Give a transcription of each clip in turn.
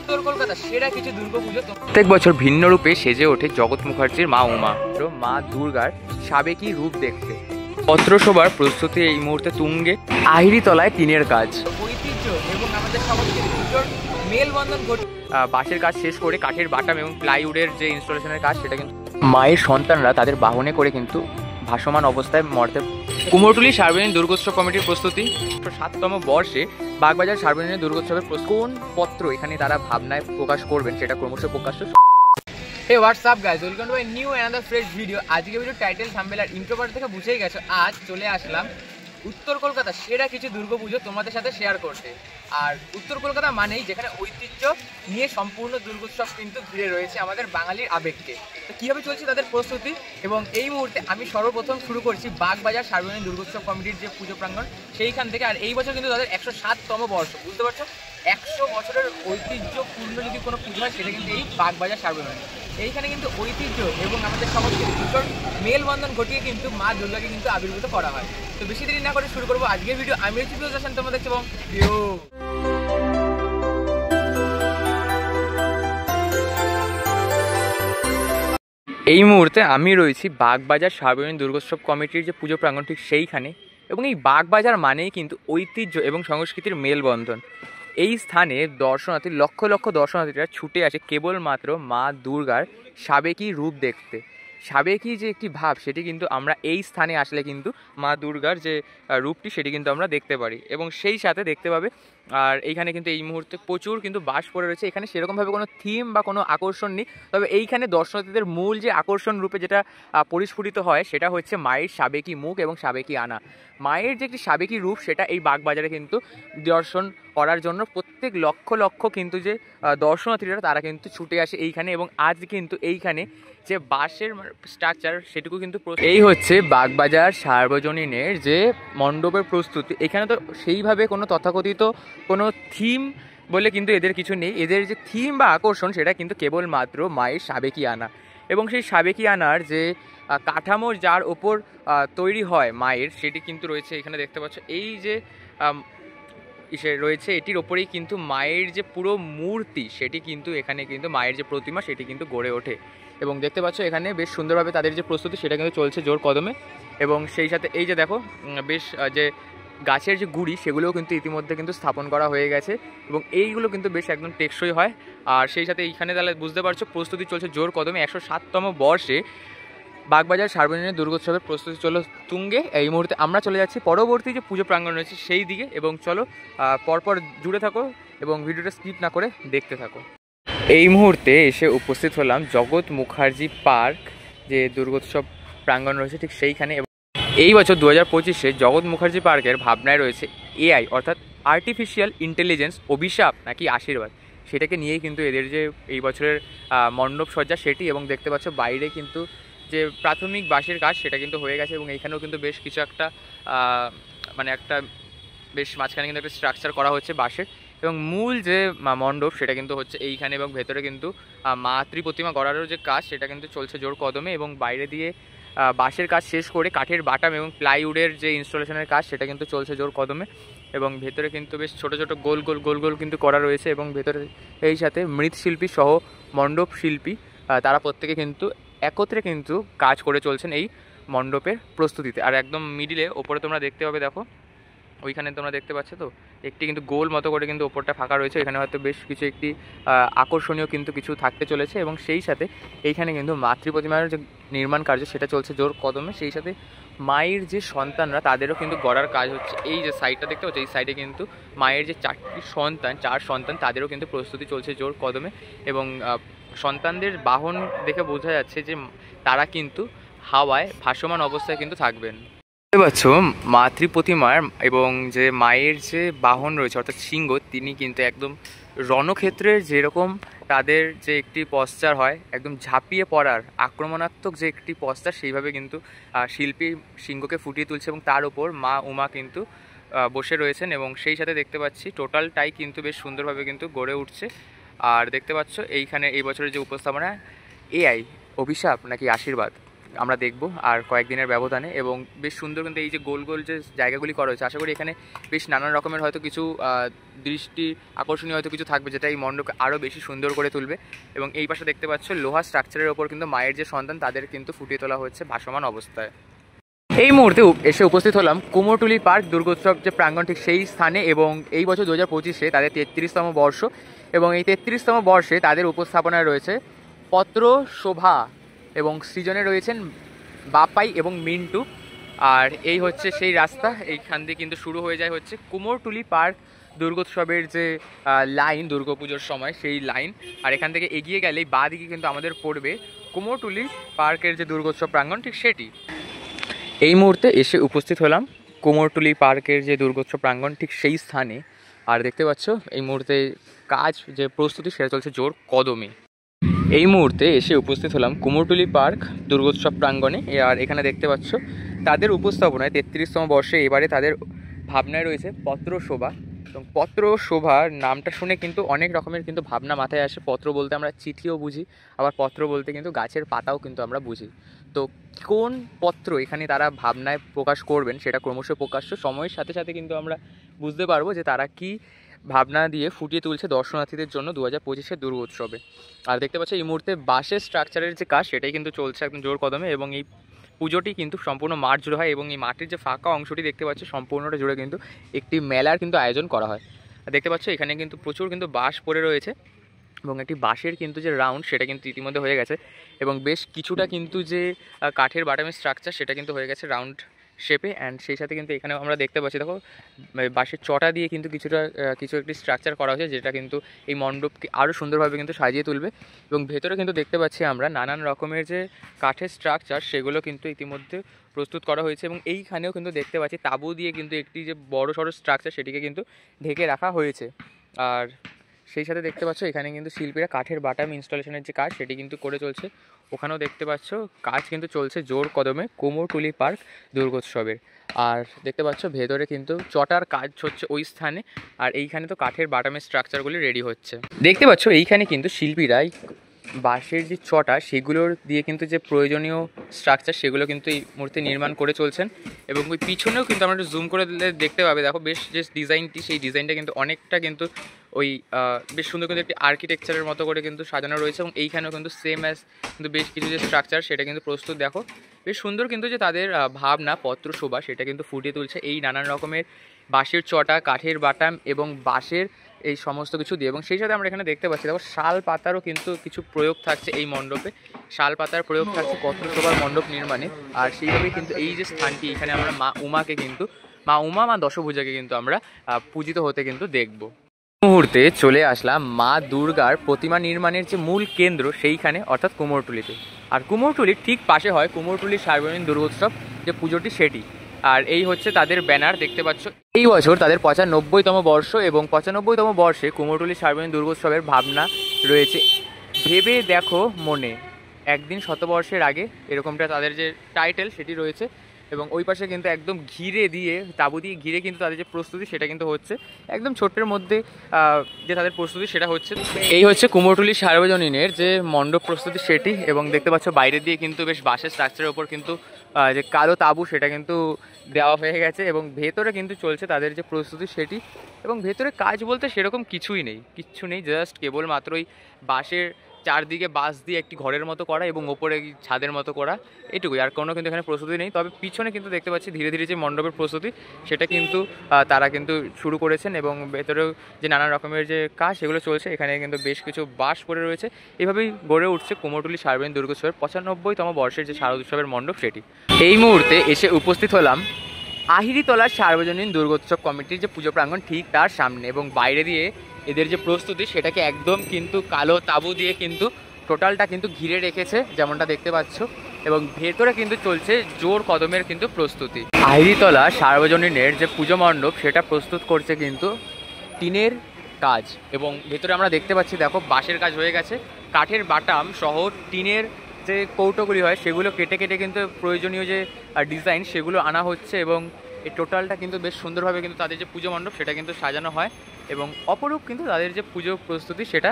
উত্তর কলকাতা সেরা কিছু দুর্গাপুজো প্রত্যেক বছর ভিন্ন রূপে সেজে ওঠে জগৎ মুখার্জির মা উমা। মা দুর্গার সাবেকি রূপ দেখতে পত্রসভার প্রস্তুতি এই মুহূর্তে তুঙ্গে। আহিরি তলায় টিনের কাজ, ঐতিহ্য এবং আমাদের সমাজের পুজোর মেলবন্ধন ঘটে। বাঁশের কাজ শেষ করে কাঠের বাটাম এবং প্লাইউডের যে ইনস্টলেশনের কাজ সেটা কিন্তু মায়ের সন্তানরা তাদের বাহনে করে কিন্তু ভাসমান অবস্থায় মর্তে। কুমোরটুলি সার্বজনীন দুর্গোৎসব কমিটির প্রস্তুতি 7তম বর্ষে বাগবাজার সার্বজনীন দুর্গোৎসবের কোন পত্র এখানে তারা ভাবনায় প্রকাশ করবেন সেটা ক্রমশ প্রকাশ্য। Hey WhatsApp guys, welcome to my new another fresh video. আজকে ভিডিও টাইটেল থাম্বনেল আর ইন্ট্রো পার্ট থেকে বুঝেই গেছো আজ চলে আসলাম উত্তর কলকাতা সেরা কিছু দুর্গাপুজো তোমাদের সাথে শেয়ার করতে। আর উত্তর কলকাতা মানেই যেখানে ঐতিহ্য নিয়ে সম্পূর্ণ দুর্গোৎসব কিন্তু ঘিরে রয়েছে আমাদের বাঙালির আবেগকে। তো কীভাবে চলছে তাদের প্রস্তুতি, এবং এই মুহূর্তে আমি সর্বপ্রথম শুরু করছি বাগবাজার সার্বজনীন দুর্গোৎসব কমিটির যে পুজো প্রাঙ্গণ সেইখান থেকে। আর এই বছর কিন্তু তাদের 107তম বর্ষ, বুঝতে পারছো 100 বছরের ঐতিহ্যপূর্ণ যদি কোনো পুজো হয় সেটা কিন্তু এই বাগবাজার সার্বজনীন। এইখানে কিন্তু ঐতিহ্য এবং আমাদের সংস্কৃতির পুজোর মেলবন্ধন ঘটিয়ে কিন্তু মা দুর্গাকে কিন্তু আবির্ভূত করা হয়। তো বেশি দেরি না করে শুরু করবো আজকের ভিডিও। আমি হচ্ছি প্রিয়দর্শন, তোমরা দেখছো এবং এই মুহূর্তে আমি রয়েছি বাগবাজার সার্বজনীন দুর্গোৎসব কমিটির যে পুজো প্রাঙ্গণ ঠিক সেইখানে। এবং এই বাগবাজার মানেই কিন্তু ঐতিহ্য এবং সংস্কৃতির মেলবন্ধন। এই স্থানে দর্শনার্থী লক্ষ লক্ষ দর্শনার্থীরা ছুটে আসে কেবলমাত্র মা দুর্গার সাবেকি রূপ দেখতে। সাবেকি যে একটি ভাব সেটি কিন্তু আমরা এই স্থানে আসলে কিন্তু মা দুর্গার যে রূপটি সেটি কিন্তু আমরা দেখতে পারি এবং সেই সাথে দেখতে পাবে। আর এইখানে কিন্তু এই মুহূর্তে প্রচুর কিন্তু বাস পড়ে রয়েছে। এখানে সেরকমভাবে কোনো থিম বা কোনো আকর্ষণ নেই, তবে এইখানে দর্শনার্থীদের মূল যে আকর্ষণ রূপে যেটা পরিস্ফুটিত হয় সেটা হচ্ছে মায়ের সাবেকি মুখ এবং সাবেকি আনা। মায়ের যে একটি সাবেকি রূপ সেটা এই বাগবাজারে কিন্তু দর্শন করার জন্য প্রত্যেক লক্ষ লক্ষ কিন্তু যে দর্শনার্থীরা তারা কিন্তু ছুটে আসে এইখানে। এবং আজ কিন্তু এইখানে যে বাঁশের স্ট্রাকচার সেটুকু কিন্তু এই হচ্ছে বাগবাজার সার্বজনীনের যে মণ্ডপের প্রস্তুতি। এখানে তো সেইভাবে কোনো তথাকথিত কোনো থিম বলে কিন্তু এদের কিছু নেই। এদের যে থিম বা আকর্ষণ সেটা কিন্তু কেবলমাত্র মায়ের সাবেকি আনা এবং সেই সাবেকি আনার যে কাঠামো যার ওপর তৈরি হয় মায়ের সেটি কিন্তু রয়েছে এখানে দেখতে পাচ্ছ। এই যে রয়েছে এটির ওপরেই কিন্তু মায়ের যে পুরো মূর্তি সেটি কিন্তু এখানে কিন্তু মায়ের যে প্রতিমা সেটি কিন্তু গড়ে ওঠে। এবং দেখতে পাচ্ছ এখানে বেশ সুন্দরভাবে তাদের যে প্রস্তুতি সেটা কিন্তু চলছে জোর কদমে। এবং সেই সাথে এই যে দেখো বেশ যে গাছের যে গুঁড়ি সেগুলোও কিন্তু ইতিমধ্যে কিন্তু স্থাপন করা হয়ে গেছে এবং এইগুলো কিন্তু বেশ একদম টেকসই হয়। আর সেই সাথে এইখানে তাহলে বুঝতে পারছো প্রস্তুতি চলছে জোর কদমে। 107তম বর্ষে বাগবাজার সার্বজনীন দুর্গোৎসবের প্রস্তুতি চলো তুঙ্গে। এই মুহূর্তে আমরা চলে যাচ্ছি পরবর্তী যে পুজো প্রাঙ্গণ রয়েছে সেই দিকে। এবং চলো পরপর জুড়ে থাকো এবং ভিডিওটা স্কিপ না করে দেখতে থাকো। এই মুহূর্তে এসে উপস্থিত হলাম জগৎ মুখার্জি পার্ক যে দুর্গোৎসব প্রাঙ্গণ রয়েছে ঠিক সেইখানে। এই বছর 2025-এ জগৎ মুখার্জি পার্কের ভাবনায় রয়েছে এআই অর্থাৎ আর্টিফিশিয়াল ইন্টেলিজেন্স অভিশাপ নাকি আশীর্বাদ, সেটাকে নিয়েই কিন্তু এদের যে এই বছরের মণ্ডপ সজ্জা সেটি। এবং দেখতে পাচ্ছ বাইরে কিন্তু যে প্রাথমিক বাঁশের কাজ সেটা কিন্তু হয়ে গেছে এবং এইখানেও কিন্তু বেশ কিছু একটা মানে একটা বেশ মাঝখানে কিন্তু একটা স্ট্রাকচার করা হচ্ছে বাঁশের। এবং মূল যে মণ্ডপ সেটা কিন্তু হচ্ছে এইখানে এবং ভেতরে কিন্তু মাতৃ প্রতিমা গড়ারও যে কাজ সেটা কিন্তু চলছে জোর কদমে। এবং বাইরে দিয়ে বাঁশের কাজ শেষ করে কাঠের বাটাম এবং প্লাইউডের যে ইনস্টলেশনের কাজ সেটা কিন্তু চলছে জোর কদমে। এবং ভেতরে কিন্তু বেশ ছোট ছোট গোল গোল গোল গোল কিন্তু করা রয়েছে। এবং ভেতরে এই সাথে মৃৎশিল্পী সহ মণ্ডপ শিল্পী তারা প্রত্যেকে কিন্তু একত্রে কিন্তু কাজ করে চলছেন এই মণ্ডপের প্রস্তুতিতে। আর একদম মিডিলে ওপরে তোমরা দেখতে পাবে, দেখো ওইখানে তোমরা দেখতে পাচ্ছ তো একটি কিন্তু গোল মতো করে কিন্তু ওপরটা ফাঁকা রয়েছে। এখানে হয়তো বেশ কিছু একটি আকর্ষণীয় কিন্তু কিছু থাকতে চলেছে। এবং সেই সাথে এইখানে কিন্তু মাতৃ প্রতিমার যে নির্মাণ কার্য সেটা চলছে জোর কদমে। সেই সাথে মায়ের যে সন্তানরা তাদেরও কিন্তু গড়ার কাজ হচ্ছে। এই যে সাইডটা দেখতে পাচ্ছ এই সাইডে কিন্তু মায়ের যে চার সন্তান তাদেরও কিন্তু প্রস্তুতি চলছে জোর কদমে। এবং সন্তানদের বাহন দেখে বোঝা যাচ্ছে যে তারা কিন্তু হাওয়ায় ভাসমান অবস্থায় কিন্তু থাকবেন। দেখতে পাচ্ছ মাতৃ প্রতিমার এবং যে মায়ের যে বাহন রয়েছে অর্থাৎ সিংহ, তিনি কিন্তু একদম রণক্ষেত্রের যেরকম তাদের যে একটি পশ্চার হয় একদম ঝাঁপিয়ে পড়ার আক্রমণাত্মক যে একটি পশ্চার, সেইভাবে কিন্তু শিল্পী সিংহকে ফুটিয়ে তুলছে এবং তার উপর মা উমা কিন্তু বসে রয়েছেন। এবং সেই সাথে দেখতে পাচ্ছি টোটালটাই কিন্তু বেশ সুন্দরভাবে কিন্তু গড়ে উঠছে। আর দেখতে পাচ্ছ এইখানে এই বছরের যে উপস্থাপনা এআই অভিশাপ নাকি আশীর্বাদ, আমরা দেখব আর কয়েকদিনের ব্যবধানে। এবং বেশ সুন্দর কিন্তু এই যে গোল গোল যে জায়গাগুলি করা হয়েছে, আশা করি এখানে বেশ নানান রকমের হয়তো কিছু দৃষ্টি আকর্ষণীয় হয়তো কিছু থাকবে, যেটা এই মণ্ডপকে আরও বেশি সুন্দর করে তুলবে। এবং এই পাশে দেখতে পাচ্ছ লোহা স্ট্রাকচারের ওপর কিন্তু মায়ের যে সন্তান তাদের কিন্তু ফুটিয়ে তোলা হচ্ছে ভাসমান অবস্থায়। এই মুহূর্তে এসে উপস্থিত হলাম কুমোরটুলি পার্ক দুর্গোৎসব যে প্রাঙ্গণ ঠিক সেই স্থানে। এবং এই বছর 2025-এ তাদের 33তম বর্ষ, এবং এই 33তম বর্ষে তাদের উপস্থাপনায় রয়েছে পত্র শোভা এবং সৃজনে রয়েছেন বাপাই এবং মিন্টু। আর এই হচ্ছে সেই রাস্তা, এইখান দিয়ে কিন্তু শুরু হয়ে যায় হচ্ছে কুমোরটুলি পার্ক দুর্গোৎসবের যে লাইন, দুর্গাপুজোর সময় সেই লাইন। আর এখান থেকে এগিয়ে গেলেই বাঁ দিকে কিন্তু আমাদের পড়বে কুমোরটুলি পার্কের যে দুর্গোৎসব প্রাঙ্গণ ঠিক সেটি। এই মুহূর্তে এসে উপস্থিত হলাম কুমোরটুলি পার্কের যে দুর্গোৎসব প্রাঙ্গণ ঠিক সেই স্থানে। আর দেখতে পাচ্ছ এই মুহূর্তে কাজ যে প্রস্তুতি সেটা চলছে জোর কদমে। এই মুহূর্তে এসে উপস্থিত হলাম কুমোরটুলি পার্ক দুর্গোৎসব প্রাঙ্গণে। আর এখানে দেখতে পাচ্ছ তাদের উপস্থাপনায় 33তম বর্ষে এবারে তাদের ভাবনায় রয়েছে পত্র শোভা। এবং পত্র শোভার নামটা শুনে কিন্তু অনেক রকমের কিন্তু ভাবনা মাথায় আসে। পত্র বলতে আমরা চিঠিও বুঝি, আবার পত্র বলতে কিন্তু গাছের পাতাও কিন্তু আমরা বুঝি। তো কোন পত্র এখানে তারা ভাবনায় প্রকাশ করবেন সেটা ক্রমশ প্রকাশ্য, সময়ের সাথে সাথে কিন্তু আমরা বুঝতে পারবো যে তারা কি ভাবনা দিয়ে ফুটিয়ে তুলছে দর্শনার্থীদের জন্য 2025-এর দুর্গোৎসবে। আর দেখতে পাচ্ছ এই মুহূর্তে বাঁশের স্ট্রাকচারের যে কাজ সেটাই কিন্তু চলছে একদম জোর কদমে। এবং এই পুজোটি কিন্তু সম্পূর্ণ মাঠ জুড়ে হয়, এবং এই মাঠের যে ফাঁকা অংশটি দেখতে পাচ্ছ সম্পূর্ণটা জুড়ে কিন্তু একটি মেলার কিন্তু আয়োজন করা হয়। দেখতে পাচ্ছ এখানে কিন্তু প্রচুর কিন্তু বাঁশ পড়ে রয়েছে, এবং একটি বাঁশের কিন্তু যে রাউন্ড সেটা কিন্তু ইতিমধ্যে হয়ে গেছে। এবং বেশ কিছুটা কিন্তু যে কাঠের বাটামের স্ট্রাকচার সেটা কিন্তু হয়ে গেছে রাউন্ড শেপে। অ্যান্ড সেই সাথে কিন্তু এখানে আমরা দেখতে পাচ্ছি দেখো বাঁশের চটা দিয়ে কিন্তু কিছু একটি স্ট্রাকচার করা হয়েছে, যেটা কিন্তু এই মণ্ডপকে আরও সুন্দরভাবে কিন্তু সাজিয়ে তুলবে। এবং ভেতরে কিন্তু দেখতে পাচ্ছি আমরা নানান রকমের যে কাঠের স্ট্রাকচার সেগুলো কিন্তু ইতিমধ্যে প্রস্তুত করা হয়েছে। এবং এইখানেও কিন্তু দেখতে পাচ্ছি তাঁবু দিয়ে কিন্তু একটি যে বড় সড়ো স্ট্রাকচার সেটিকে কিন্তু ঢেকে রাখা হয়েছে। আর সেই সাথে দেখতে পাচ্ছ এখানে কিন্তু শিল্পীরা কাঠের বাটাম ইনস্টলেশনের যে কাজ সেটি কিন্তু করে চলছে। ওখানেও দেখতে পাচ্ছ কাজ কিন্তু চলছে জোর কদমে কুমোরটুলি পার্ক দুর্গোৎসবের। আর দেখতে পাচ্ছ ভেতরে কিন্তু চটার কাজ হচ্ছে ওই স্থানে, আর এইখানে তো কাঠের বাটামের স্ট্রাকচারগুলি রেডি হচ্ছে। দেখতে পাচ্ছ এইখানে কিন্তু শিল্পীরাই বাঁশের যে চটা সেগুলোর দিয়ে কিন্তু যে প্রয়োজনীয় স্ট্রাকচার সেগুলো কিন্তু এই মুহূর্তে নির্মাণ করে চলছেন। এবং ওই পিছনেও কিন্তু আমরা একটু জুম করে দিলে দেখতে পাবে, দেখো বেশ যে ডিজাইনটি সেই ডিজাইনটা কিন্তু অনেকটা কিন্তু ওই বেশ সুন্দর কিন্তু একটি আর্কিটেকচারের মতো করে কিন্তু সাজানো রয়েছে। এবং এইখানেও কিন্তু সেম অ্যাজ কিন্তু বেশ কিছু যে স্ট্রাকচার সেটা কিন্তু প্রস্তুত। দেখো বেশ সুন্দর কিন্তু যে তাদের ভাবনা পত্র শোভা সেটা কিন্তু ফুটিয়ে তুলছে এই নানান রকমের বাঁশের চটা, কাঠের বাটাম এবং বাঁশের এই সমস্ত কিছু দিয়ে। এবং সেই সাথে আমরা এখানে দেখতে পাচ্ছি দেখো শাল পাতারও কিন্তু কিছু প্রয়োগ থাকছে এই মণ্ডপে, শাল পাতার প্রয়োগ থাকছে পত্র শোভার মণ্ডপ নির্মাণে। আর সেইভাবেই কিন্তু এই যে স্থানটি এখানে আমরা মা উমাকে কিন্তু মা দশভুজাকে কিন্তু আমরা পূজিত হতে কিন্তু দেখব। মুহূর্তে চলে আসলাম মা দুর্গার প্রতিমা নির্মাণের যে মূল কেন্দ্র সেইখানে, অর্থাৎ কুমোরটুলিতে। আর কুমোরটুলির ঠিক পাশে হয় কুমোরটুলি সার্বজনীন দুর্গোৎসব যে পুজোটি সেটি। আর এই হচ্ছে তাদের ব্যানার, দেখতে পাচ্ছ এই বছর তাদের 95তম বর্ষ। এবং 95তম বর্ষে কুমোরটুলি সার্বজনীন দুর্গোৎসবের ভাবনা রয়েছে ভেবে দেখো মনে, একদিন শতবর্ষের আগে, এরকমটা তাদের যে টাইটেল সেটি রয়েছে। এবং ওই পাশে কিন্তু একদম ঘিরে দিয়ে তাঁবু দিয়ে ঘিরে কিন্তু তাদের যে প্রস্তুতি সেটা কিন্তু হচ্ছে একদম ছোট্টের মধ্যে যে তাদের প্রস্তুতি সেটা হচ্ছে। এই হচ্ছে কুমোরটুলি সার্বজনীনের যে মণ্ডপ প্রস্তুতি সেটি। এবং দেখতে পাচ্ছ বাইরে দিয়ে কিন্তু বেশ বাঁশের স্ট্রাকচারের ওপর কিন্তু যে কালো তাঁবু সেটা কিন্তু দেওয়া হয়ে গেছে। এবং ভেতরে কিন্তু চলছে তাদের যে প্রস্তুতি সেটি। এবং ভেতরে কাজ বলতে সেরকম কিছুই নেই, কিচ্ছু নেই, জাস্ট কেবলমাত্র ওই বাঁশের চারদিকে বাঁশ দিয়ে একটি ঘরের মতো করা এবং ওপরে ছাদের মতো করা, এটুকুই। আর কোনো কিন্তু এখানে প্রস্তুতি নেই। তবে পিছনে কিন্তু দেখতে পাচ্ছি ধীরে ধীরে যে মণ্ডপের প্রস্তুতি সেটা কিন্তু তারা কিন্তু শুরু করেছেন। এবং ভেতরেও যে নানা রকমের যে কাজ সেগুলো চলছে, এখানে কিন্তু বেশ কিছু বাঁশ পড়ে রয়েছে। এভাবেই গড়ে উঠছে কুমোরটুলি সার্বজনীন দুর্গোৎসবের 95তম বর্ষের যে শারদোৎসবের মণ্ডপ সেটি। এই মুহূর্তে এসে উপস্থিত হলাম আহিরিতলা সার্বজনীন দুর্গোৎসব কমিটির যে পুজো প্রাঙ্গণ ঠিক তার সামনে। এবং বাইরে দিয়ে এদের যে প্রস্তুতি সেটাকে একদম কিন্তু কালো তাঁবু দিয়ে কিন্তু টোটালটা কিন্তু ঘিরে রেখেছে যেমনটা দেখতে পাচ্ছ। এবং ভেতরে কিন্তু চলছে জোর কদমের কিন্তু প্রস্তুতি। আহিরিতলা সার্বজনীনের যে পুজো মণ্ডপ সেটা প্রস্তুত করছে কিন্তু টিনের কাজ। এবং ভেতরে আমরা দেখতে পাচ্ছি দেখো বাঁশের কাজ হয়ে গেছে, কাঠের বাটাম সহ টিনের যে কৌটোগুলি হয় সেগুলো কেটে কেটে কিন্তু প্রয়োজনীয় যে ডিজাইন সেগুলো আনা হচ্ছে। এবং এই টোটালটা কিন্তু বেশ সুন্দরভাবে কিন্তু তাদের যে পুজো মণ্ডপ সেটা কিন্তু সাজানো হয়। এবং অপরূপ কিন্তু তাদের যে পুজো প্রস্তুতি সেটা।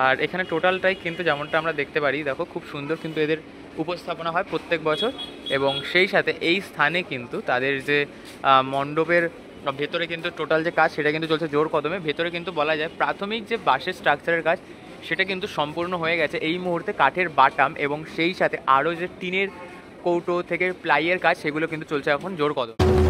আর এখানে টোটালটাই কিন্তু যেমনটা আমরা দেখতে পারি দেখো খুব সুন্দর কিন্তু এদের উপস্থাপনা হয় প্রত্যেক বছর। এবং সেই সাথে এই স্থানে কিন্তু তাদের যে মণ্ডপের ভেতরে কিন্তু টোটাল যে কাজ সেটা কিন্তু চলছে জোর কদমে। ভেতরে কিন্তু বলা যায় প্রাথমিক যে বাঁশের স্ট্রাকচারের কাজ সেটা কিন্তু সম্পূর্ণ হয়ে গেছে। এই মুহূর্তে কাঠের বাটাম এবং সেই সাথে আরও যে টিনের কৌটো থেকে প্লাইয়ের কাজ সেগুলো কিন্তু চলছে এখন জোর কদমে।